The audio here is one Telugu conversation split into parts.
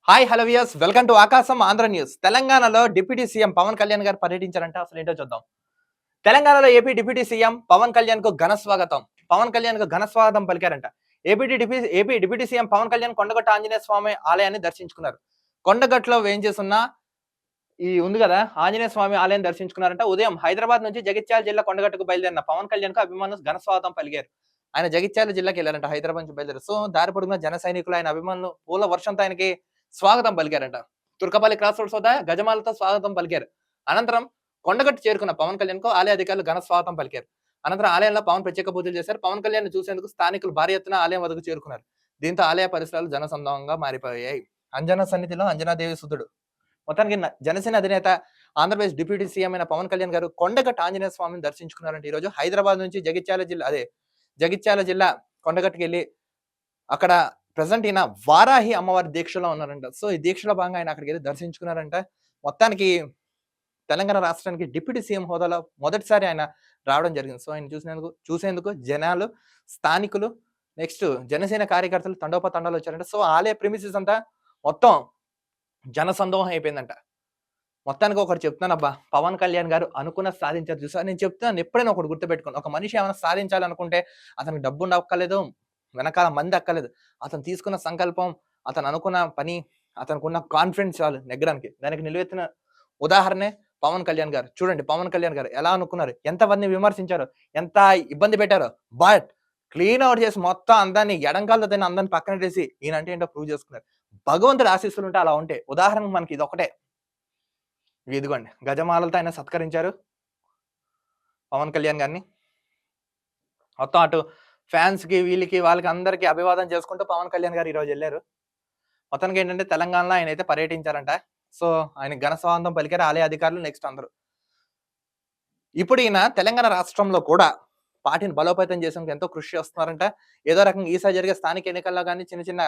Hi hello viewers welcome to Akasam Andhra news. తెలంగాణలో డిప్యూటీ సీఎం పవన్ కళ్యాణ్ గారు పర్యటించారంటే అసలు ఏంటో చూద్దాం. తెలంగాణలో AP deputy CM Pawan Kalyan కు ఘన స్వాగతం. పవన్ కళ్యాణ్ కు ఘన స్వాగతం పలికారంట. AP deputy CM Pawan Kalyan Kondagattu Anjaneya Swamy ఆలయాన్ని దర్శించుకున్నారు. కొండగట్టులో వేయించేసున్న ఈ ఉంది కదా ఆంజనేయ స్వామి ఆలయం దర్శించుకున్నారంట. ఉదయం హైదరాబాద్ నుంచి జగిత్యాల జిల్లా కొండగట్టుకు బయలుదేరిన పవన్ కళ్యాణ్ కు అభిమానులు ఘన స్వాగతం పలికారు. ఆయన జగిత్యాల జిల్లాకి వెళ్ళారంట, హైదరాబాద్ నుంచి బయలుదేరు. సో దారి పొడుగున జన సైనికులు ఆయన అభిమానులు పూల వర్షంతో ఆయనకి స్వాగతం పలికారంట. తుర్కపల్లి క్రాస్ రోడ్స్ వద్ద గజమాలతో స్వాగతం పలికారు. అనంతరం కొండగట్టు చేరుకున్న పవన్ కళ్యాణ్ కు ఆలయ అధికారులు ఘన స్వాగతం పలికారు. అనంతరం ఆలయంలో పవన్ ప్రత్యేక పూజలు చేశారు. పవన్ కళ్యాణ్ చూసేందుకు స్థానికులు భారీ ఎత్తున ఆలయం వద్దకు చేరుకున్నారు. దీంతో ఆలయ పరిసరాలు జనసందోహంగా మారిపోయాయి. అంజనా సన్నిధిలో అంజనాదేవి సుతుడు. మొత్తానికి జనసేన అధినేత ఆంధ్రప్రదేశ్ డిప్యూటీ సీఎం అయిన పవన్ కళ్యాణ్ గారు కొండగట్టు ఆంజనేయ స్వామిని దర్శించుకున్నారంటే ఈ రోజు హైదరాబాద్ నుంచి జగిత్యాల జిల్లా కొండగట్టుకి వెళ్ళి అక్కడ ప్రెసెంట్ ఈయన వారాహి అమ్మవారి దీక్షలో ఉన్నారంట. సో ఈ దీక్షలో భాగంగా ఆయన అక్కడికి వెళ్ళి దర్శించుకున్నారంట. మొత్తానికి తెలంగాణ రాష్ట్రానికి డిప్యూటీ సీఎం హోదాలో మొదటిసారి ఆయన రావడం జరిగింది. సో ఆయన చూసేందుకు జనాలు, స్థానికులు, నెక్స్ట్ జనసేన కార్యకర్తలు తండోపతండాలు వచ్చారంట. సో ఆలయ ప్రిమిసెస్ అంతా మొత్తం జనసందోహం అయిపోయిందంట. మొత్తానికి ఒకటి చెప్తున్నానబ్బా, పవన్ కళ్యాణ్ గారు అనుకున్న సాధించారు చూసా. నేను చెప్తున్నాను, ఎప్పుడైనా ఒకటి గుర్తుపెట్టుకోండి. ఒక మనిషి ఏమైనా సాధించాలనుకుంటే అతనికి డబ్బు అక్కర్లేదు, వెనకాల మంది అక్కర్లేదు. అతను తీసుకున్న సంకల్పం, అతను అనుకున్న పని, అతనికి ఉన్న కాన్ఫిడెన్స్ చాలు నెగ్గడానికి. దానికి నిలువెత్తిన ఉదాహరణే పవన్ కళ్యాణ్ గారు. చూడండి పవన్ కళ్యాణ్ గారు ఎలా అనుకున్నారు, ఎంతమందిని విమర్శించారు, ఎంత ఇబ్బంది పెట్టారో, బట్ క్లీన్ అవుట్ చేసి మొత్తం అందాన్ని ఎడంకాలతో తిన్న అందాన్ని పక్కన చేసి ఈయనంటే ఏంటో ప్రూవ్ చేసుకున్నారు. భగవంతుడు ఆశీస్సులు ఉంటే అలా ఉంటే. ఉదాహరణకు మనకి ఇది ఒకటే. ఇదిగోండి గజమాలతో ఆయన సత్కరించారు పవన్ కళ్యాణ్ గారిని. మొత్తం అటు ఫ్యాన్స్ కి, వీళ్ళకి, వాళ్ళకి అందరికి అభివాదం చేసుకుంటూ పవన్ కళ్యాణ్ గారు ఈ రోజు వెళ్ళారు. మొత్తానికి ఏంటంటే తెలంగాణలో ఆయన అయితే పర్యటించారంట. సో ఆయన ఘన స్వాగతం పలికారు ఆలయ అధికారులు, నెక్స్ట్ అందరూ. ఇప్పుడు ఈయన తెలంగాణ రాష్ట్రంలో కూడా పార్టీని బలోపేతం చేసేందుకు ఎంతో కృషి చేస్తున్నారంట. ఏదో రకంగా ఈసారి జరిగే స్థానిక ఎన్నికల్లో కానీ, చిన్న చిన్న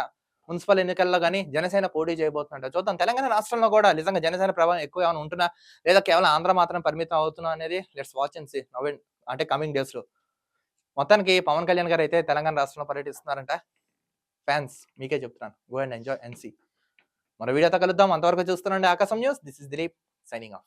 మున్సిపల్ ఎన్నికల్లో కానీ జనసేన పోటీ చేయబోతుందంట. చూద్దాం తెలంగాణ రాష్ట్రంలో కూడా నిజంగా జనసేన ప్రభావం ఎక్కువ ఏమైనా ఉంటున్నా, లేదా కేవలం ఆంధ్ర మాత్రం పరిమితం అవుతున్నా అనేది లెట్స్ వాచ్ అండ్ సీ అంటే కమింగ్ డేస్ లో. మొత్తానికి పవన్ కళ్యాణ్ గారు అయితే తెలంగాణ రాష్ట్రంలో పర్యటిస్తున్నారంట. ఫ్యాన్స్ మీకే చెప్తున్నాను, go and enjoy and see. మరో వీడియోతో కలుద్దాం. అంతవరకు చూస్తున్నాండి Aakasam news. This is Dileep signing of.